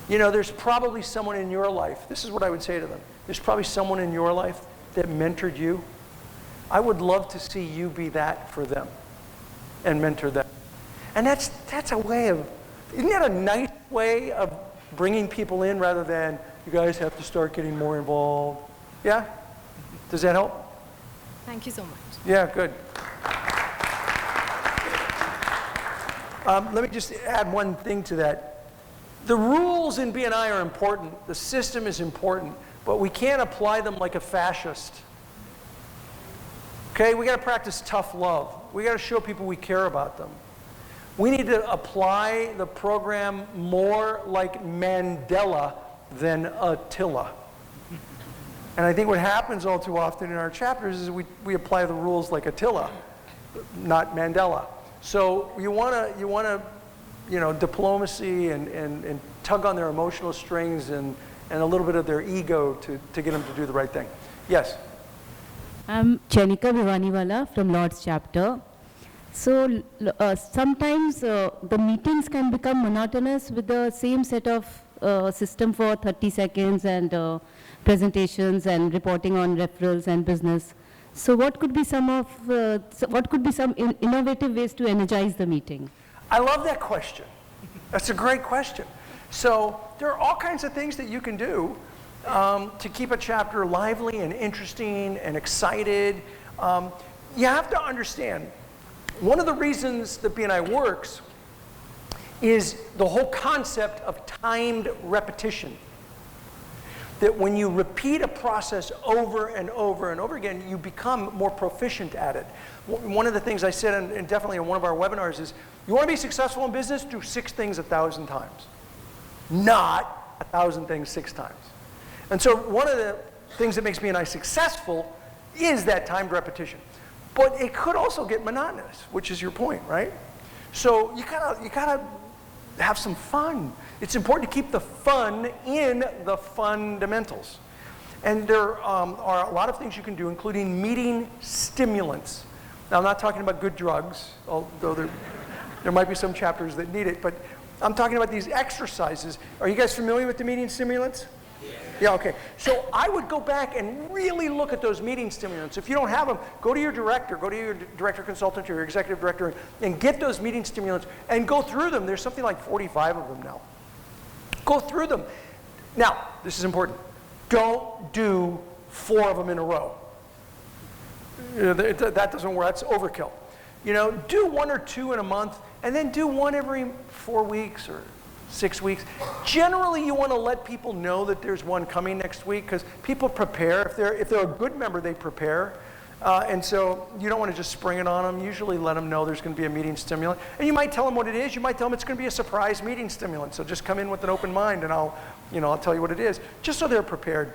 You know, there's probably someone in your life, this is what I would say to them, there's probably someone in your life that mentored you. I would love to see you be that for them and mentor them. And that's a way of, isn't that a nice way of bringing people in rather than you guys have to start getting more involved? Yeah? Does that help? Thank you so much. Yeah, good. Let me just add one thing to that. The rules in B&I are important. The system is important, but we can't apply them like a fascist. Okay, we got to practice tough love. We got to show people we care about them. We need to apply the program more like Mandela than Attila. And I think what happens all too often in our chapters is we apply the rules like Attila, not Mandela. So you want to, you know, diplomacy and tug on their emotional strings and a little bit of their ego to get them to do the right thing. Yes? I'm Chenika Bhivaniwala from Lord's Chapter. So sometimes the meetings can become monotonous with the same set of system for 30 seconds and presentations and reporting on referrals and business. So what could be some innovative ways to energize the meeting? I love that question. That's a great question. So there are all kinds of things that you can do to keep a chapter lively and interesting and excited. You have to understand, one of the reasons that B&I works is the whole concept of timed repetition. That when you repeat a process over and over and over again, you become more proficient at it. One of the things I said, and definitely in one of our webinars, is you want to be successful in business, do 6 things 1,000 times. Not 1,000 things 6 times. And so one of the things that makes B&I successful is that timed repetition. But it could also get monotonous, which is your point, right? So you gotta have some fun. It's important to keep the fun in the fundamentals. And there are a lot of things you can do, including meeting stimulants. Now, I'm not talking about good drugs, although there might be some chapters that need it, but I'm talking about these exercises. Are you guys familiar with the meeting stimulants? Yeah, okay. So I would go back and really look at those meeting stimulants. If you don't have them, go to your director consultant or your executive director and get those meeting stimulants and go through them. There's something like 45 of them now. Go through them. Now, this is important. Don't do 4 of them in a row. That doesn't work. That's overkill. You know, do 1 or 2 in a month and then do 1 every 4 weeks or 6 weeks. Generally, you want to let people know that there's one coming next week because people prepare. If they're a good member, they prepare. And so you don't want to just spring it on them. Usually let them know there's going to be a meeting stimulant. And you might tell them what it is. You might tell them it's going to be a surprise meeting stimulant. So just come in with an open mind and I'll tell you what it is, just so they're prepared.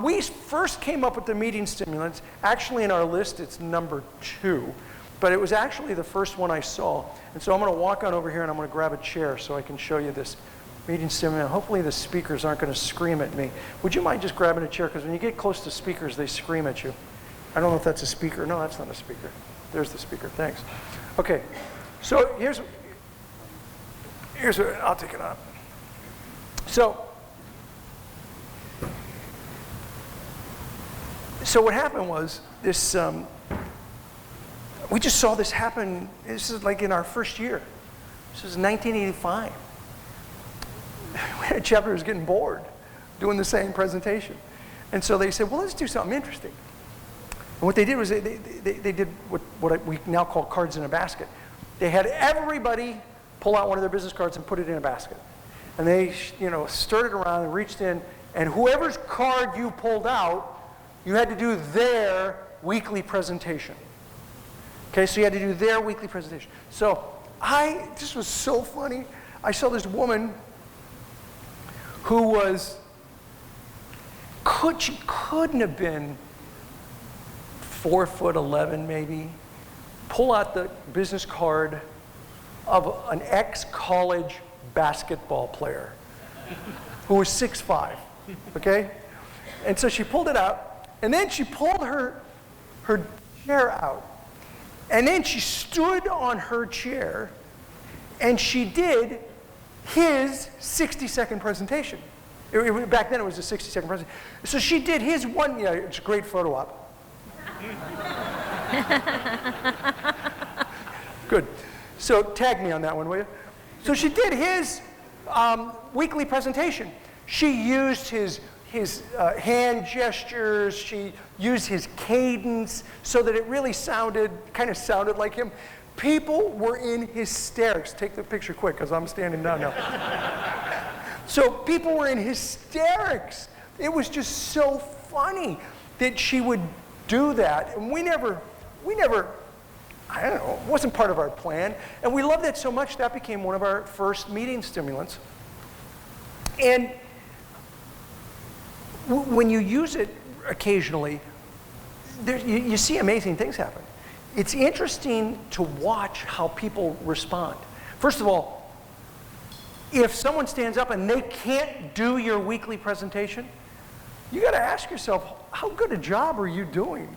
We first came up with the meeting stimulants. Actually, in our list, it's number 2. But it was actually the first one I saw. And so I'm going to walk on over here and I'm going to grab a chair so I can show you this meeting stimulant. Hopefully the speakers aren't going to scream at me. Would you mind just grabbing a chair? Because when you get close to speakers, they scream at you. I don't know if that's a speaker. No, that's not a speaker. There's the speaker. Thanks. Okay. So here's what, I'll take it up. So what happened was this, we just saw this happen. This is like in our first year. This was 1985. We had a chapter who was getting bored doing the same presentation. And so they said, well, let's do something interesting. And what they did was they did what we now call cards in a basket. They had everybody pull out one of their business cards and put it in a basket. And they stirred it around and reached in, and whoever's card you pulled out, you had to do their weekly presentation. Okay, so you had to do their weekly presentation. So this was so funny. I saw this woman who she couldn't have been 4'11" maybe, pull out the business card of an ex-college basketball player who was 6'5", okay? And so she pulled it out, and then she pulled her chair out. And then she stood on her chair, and she did his 60-second presentation. Back then it was a 60-second presentation. So she did his one, yeah, it's a great photo op. Good. So tag me on that one, will you? So she did his weekly presentation. She used his hand gestures, she used his cadence so that it really kind of sounded like him. People were in hysterics. Take the picture quick, because I'm standing down now. So people were in hysterics. It was just so funny that she would do that. And we never, I don't know, it wasn't part of our plan. And we loved it so much that became one of our first meeting stimulants. And when you use it occasionally, you see amazing things happen. It's interesting to watch how people respond. First of all, if someone stands up and they can't do your weekly presentation, you got to ask yourself, how good a job are you doing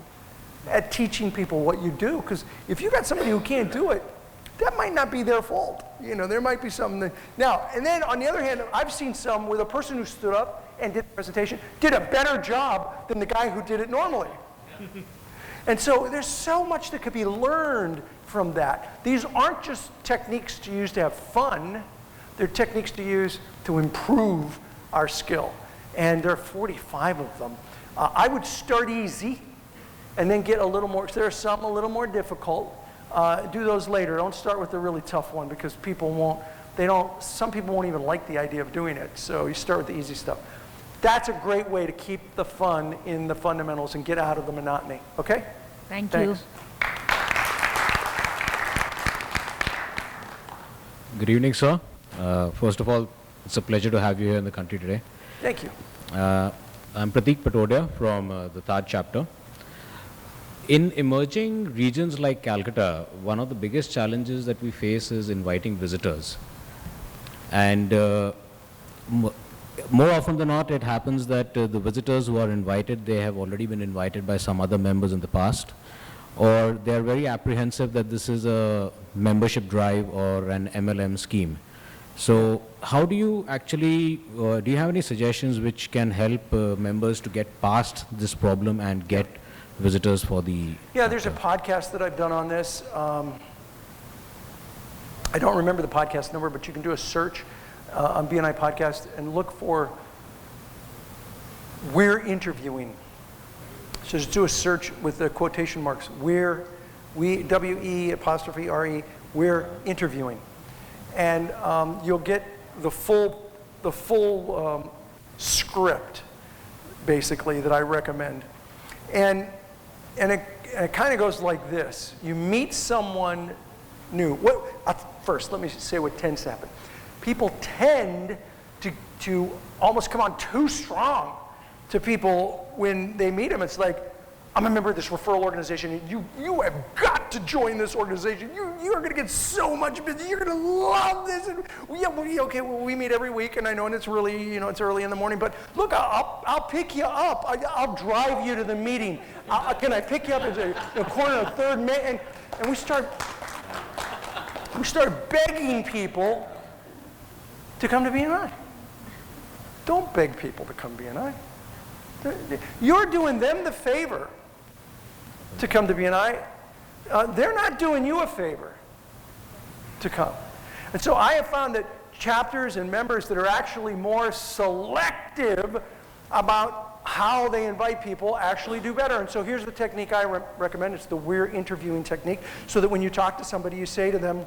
at teaching people what you do? Because if you got somebody who can't do it, that might not be their fault. You know, there might be something that... Now, and then on the other hand, I've seen some where the person who stood up and did the presentation did a better job than the guy who did it normally. And so there's so much that could be learned from that. These aren't just techniques to use to have fun. They're techniques to use to improve our skill. And there are 45 of them. I would start easy and then get a little more. If there are some a little more difficult, do those later. Don't start with the really tough one, because people won't, some people won't even like the idea of doing it. So you start with the easy stuff. That's a great way to keep the fun in the fundamentals and get out of the monotony. Okay? Thank you. Good evening, sir. First of all, it's a pleasure to have you here in the country today. Thank you. I'm Pratik Patodia from the Taj chapter. In emerging regions like Calcutta, one of the biggest challenges that we face is inviting visitors. And more often than not, it happens that the visitors who are invited, they have already been invited by some other members in the past, or they are very apprehensive that this is a membership drive or an MLM scheme. So how do you actually, do you have any suggestions which can help members to get past this problem and get visitors for the... Yeah, there's a podcast that I've done on this. I don't remember the podcast number, but you can do a search on BNI podcast and look for "we're interviewing." So just do a search with the quotation marks. We, W-E''RE, we're interviewing. And you'll get the full script, basically, that I recommend. And it kind of goes like this. You meet someone new. First, let me say what tends to happen. People tend to almost come on too strong to people when they meet them. It's like, I'm a member of this referral organization. You have got to join this organization. You are going to get so much business. You're going to love this. And we meet every week, and I know, and it's really, it's early in the morning. But look, I'll pick you up. I'll drive you to the meeting. Can I pick you up at the corner of 3rd Main? And we start begging people to come to BNI. Don't beg people to come to BNI. You're doing them the favor to come to BNI. They're not doing you a favor to come. And so I have found that chapters and members that are actually more selective about how they invite people actually do better. And so here's the technique I recommend. It's the "we're interviewing" technique, so that when you talk to somebody, you say to them,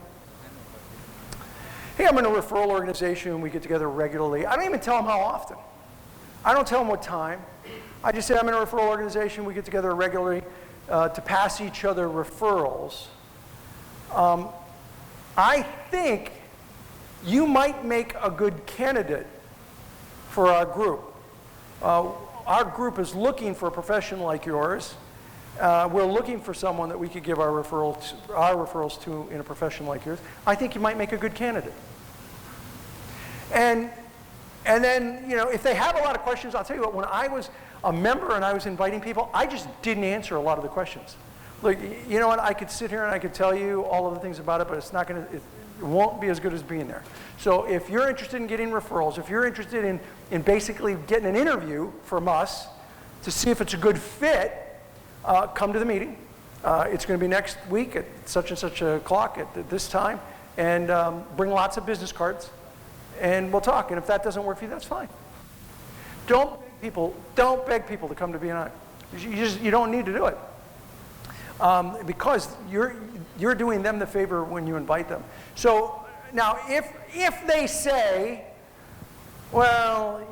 "Hey, I'm in a referral organization and we get together regularly." I don't even tell them how often. I don't tell them what time. I just say, I'm in a referral organization, we get together regularly to pass each other referrals. I think you might make a good candidate for our group. Our group is looking for a profession like yours. We're looking for someone that we could give our referrals to in a profession like yours. I think you might make a good candidate. And then, if they have a lot of questions, I'll tell you what, when I was a member and I was inviting people, I just didn't answer a lot of the questions. Like, you know what, I could sit here and I could tell you all of the things about it, but it's not going to, It won't be as good as being there. So if you're interested in getting referrals, if you're interested in basically getting an interview from us to see if it's a good fit, come to the meeting. It's going to be next week at such and such a clock at this time, and bring lots of business cards, and we'll talk. And if that doesn't work for you, that's fine. Don't beg people to come to BNI. You don't need to do it, because you're doing them the favor when you invite them. So now, if they say, well,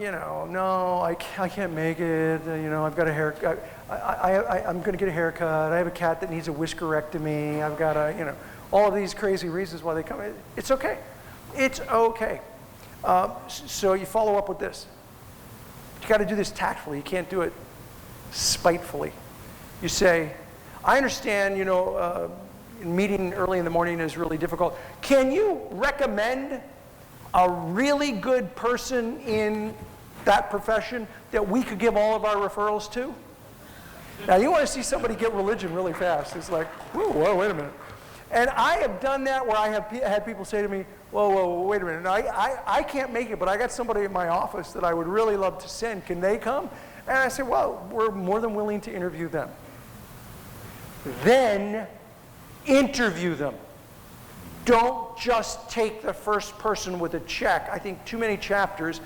no, I can't make it. I've got a haircut. I'm going to get a haircut. I have a cat that needs a whiskerectomy. I've got all of these crazy reasons why they come. It's okay. It's okay. So you follow up with this. You got to do this tactfully. You can't do it spitefully. You say, I understand, meeting early in the morning is really difficult. Can you recommend a really good person in that profession that we could give all of our referrals to? Now, you want to see somebody get religion really fast. It's like, whoa, wait a minute. And I have done that where I have had people say to me, whoa, wait a minute. Now, I can't make it, but I got somebody in my office that I would really love to send. Can they come? And I said, well, we're more than willing to interview them. Then interview them. Don't just take the first person with a check. I think too many chapters,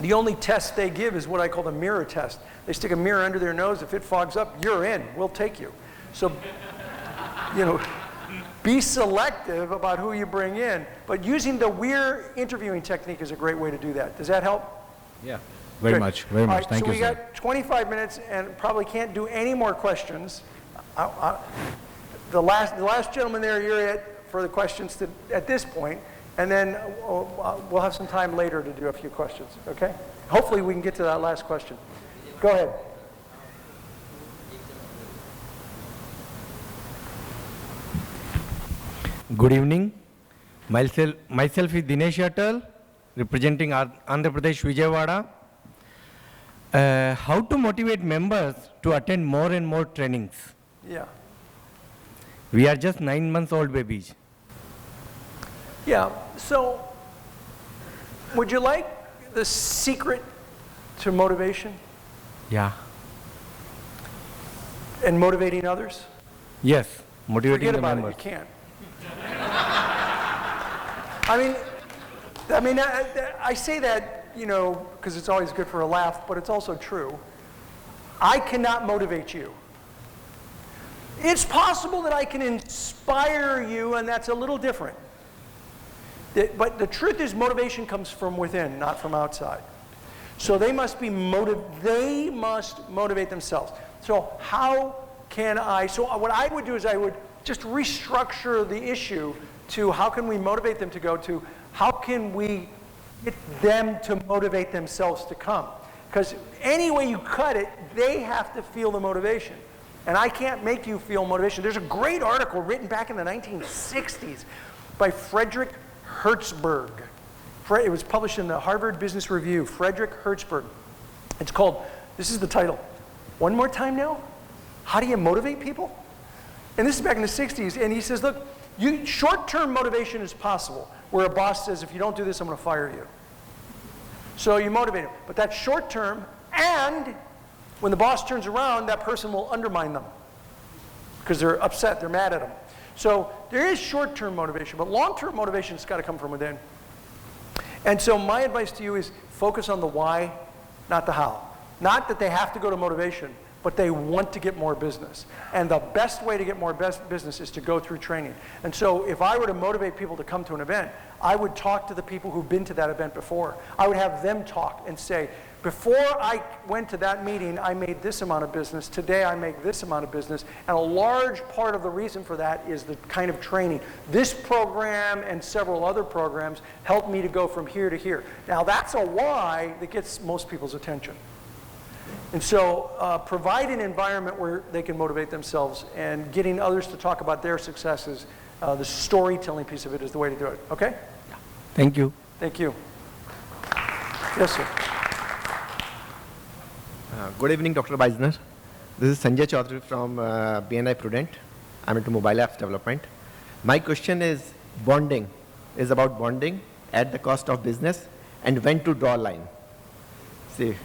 the only test they give is what I call the mirror test. They stick a mirror under their nose. If it fogs up, you're in. We'll take you. So, be selective about who you bring in. But using the we're interviewing technique is a great way to do that. Does that help? Yeah, very much. Very much. Thank you, sir. So we got 25 minutes and probably can't do any more questions. The last gentleman there, you're it for the questions at this point, and then we'll have some time later to do a few questions, okay? Hopefully we can get to that last question. Go ahead. Good evening. Myself is Dinesh Atal, representing Andhra Pradesh, Vijayawada. How to motivate members to attend more and more trainings? Yeah. We are just 9 months old babies. Yeah, so would you like the secret to motivation Yeah. and motivating others? Yes, motivating Forget the about members. it, you can't. I mean, I say that, because it's always good for a laugh, but it's also true. I cannot motivate you. It's possible that I can inspire you, and that's a little different. But the truth is, motivation comes from within, not from outside. So they must motivate themselves. So how can I? So what I would do is I would just restructure the issue to how can we motivate them to go to how can we get them to motivate themselves to come? Because any way you cut it, they have to feel the motivation. And I can't make you feel motivation. There's a great article written back in the 1960s by Frederick Hertzberg. It was published in the Harvard Business Review, Frederick Hertzberg. It's called, this is the title, One More Time Now? How do you motivate people? And this is back in the 60s, and he says, look, short-term motivation is possible, where a boss says, if you don't do this, I'm going to fire you. So you motivate them. But that's short-term, and when the boss turns around, that person will undermine them because they're upset, they're mad at them. So there is short-term motivation, but long-term motivation has got to come from within. And so my advice to you is focus on the why, not the how. Not that they have to go to motivation, but they want to get more business. And the best way to get more business is to go through training. And so if I were to motivate people to come to an event, I would talk to the people who've been to that event before. I would have them talk and say, before I went to that meeting, I made this amount of business. Today, I make this amount of business. And a large part of the reason for that is the kind of training. This program and several other programs helped me to go from here to here. Now, that's a why that gets most people's attention. And so provide an environment where they can motivate themselves, and getting others to talk about their successes, the storytelling piece of it is the way to do it. Okay? Thank you. Thank you. Yes, sir. Good evening, Dr. Misner. This is Sanjay Chaudhary from BNI Prudent. I'm into mobile apps development. My question is, bonding is about bonding at the cost of business, and when to draw a line. See,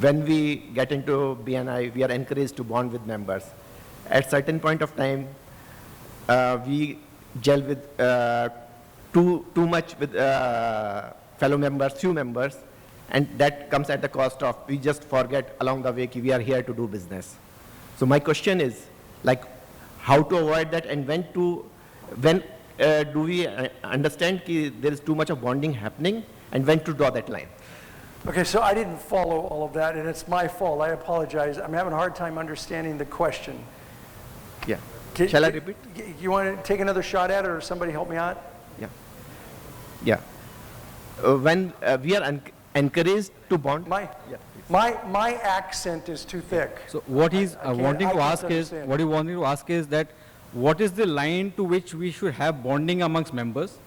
when we get into BNI, we are encouraged to bond with members. At certain point of time, we gel with too much with fellow members, few members, and that comes at the cost of we just forget along the way that we are here to do business. So my question is, like, how to avoid that, and when do we understand that there is too much of bonding happening, and when to draw that line? Okay, so I didn't follow all of that, and it's my fault. I apologize. I'm having a hard time understanding the question. Yeah. Shall I repeat? You want to take another shot at it, or somebody help me out? Yeah. Yeah. When we are encouraged to bond. My accent is too thick. So what he's wanting I to can't ask is, understand. what he wanting to ask is that, what is the line to which we should have bonding amongst members?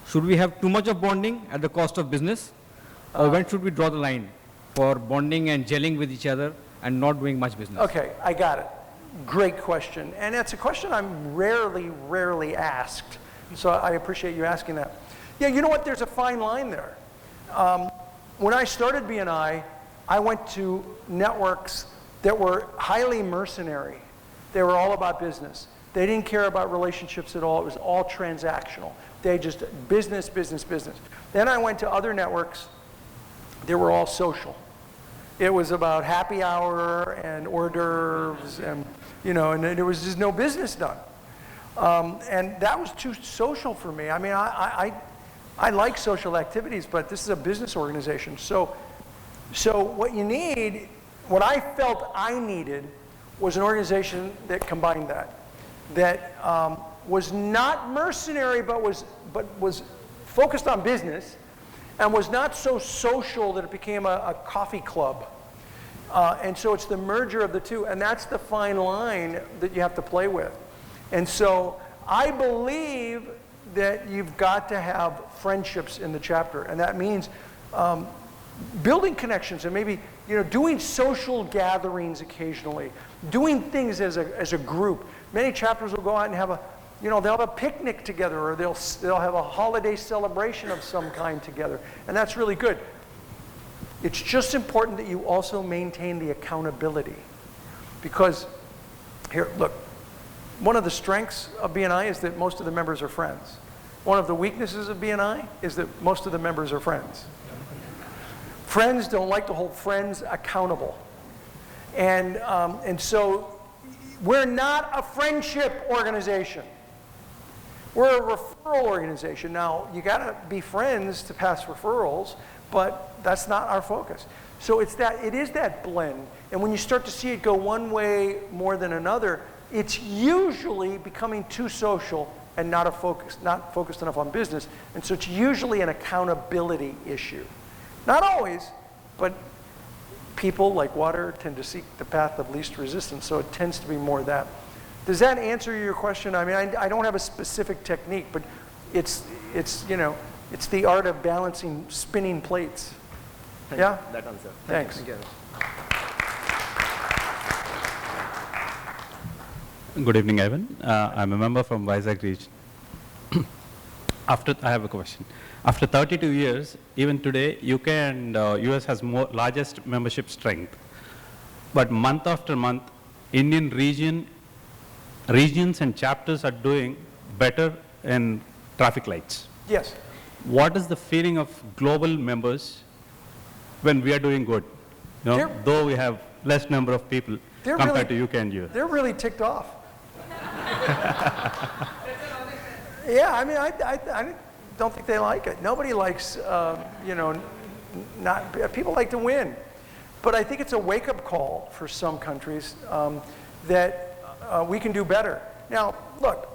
Should we have too much of bonding at the cost of business? Or when should we draw the line for bonding and gelling with each other and not doing much business? Okay, I got it. Great question. And it's a question I'm rarely asked. So I appreciate you asking that. Yeah, you know what? There's a fine line there. When I started BNI, I went to networks that were highly mercenary. They were all about business. They didn't care about relationships at all. It was all transactional. They just business, business, business. Then I went to other networks. They were all social. It was about happy hour and hors d'oeuvres, and and there was just no business done. And that was too social for me. I mean, I like social activities, but this is a business organization. So what you need, what I felt I needed, was an organization that combined that was not mercenary, but was focused on business, and was not so social that it became a coffee club. And so it's the merger of the two, and that's the fine line that you have to play with. And so I believe that you've got to have friendships in the chapter, and that means building connections and maybe doing social gatherings occasionally, doing things as a group. Many chapters will go out and have they'll have a picnic together, or they'll have a holiday celebration of some kind together, and that's really good. It's just important that you also maintain the accountability, because here, look, one of the strengths of BNI is that most of the members are friends. One of the weaknesses of BNI is that most of the members are friends. Friends don't like to hold friends accountable, and so we're not a friendship organization. We're a referral organization. Now, you got to be friends to pass referrals, but that's not our focus. So it is that blend. And when you start to see it go one way more than another, it's usually becoming too social and not focused enough on business. And so it's usually an accountability issue. Not always, but people, like water, tend to seek the path of least resistance, so it tends to be more that. Does that answer your question? I mean, I don't have a specific technique, but it's the art of balancing spinning plates. Yeah? That answer. Thanks. Thank you. Good evening, Ivan. I'm a member from Vizag region. I have a question. After 32 years, even today, UK and US has largest membership strength. But month after month, Indian regions and chapters are doing better in traffic lights. Yes. What is the feeling of global members when we are doing good? Though we have less number of people compared to UK and US. They're really ticked off. Yeah, I mean, I don't think they like it. Nobody likes, people like to win. But I think it's a wake-up call for some countries that we can do better. Now, look,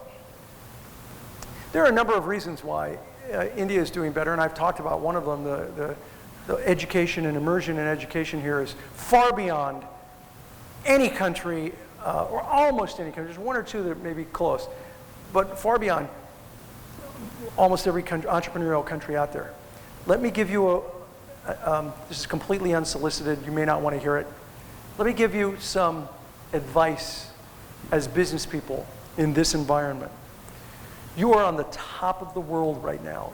there are a number of reasons why India is doing better, and I've talked about one of them. The education and immersion in education here is far beyond any country, or almost any country. There's one or two that may be close, but far beyond almost every entrepreneurial country out there. Let me give you this is completely unsolicited, you may not want to hear it. Let me give you some advice as business people in this environment. You are on the top of the world right now.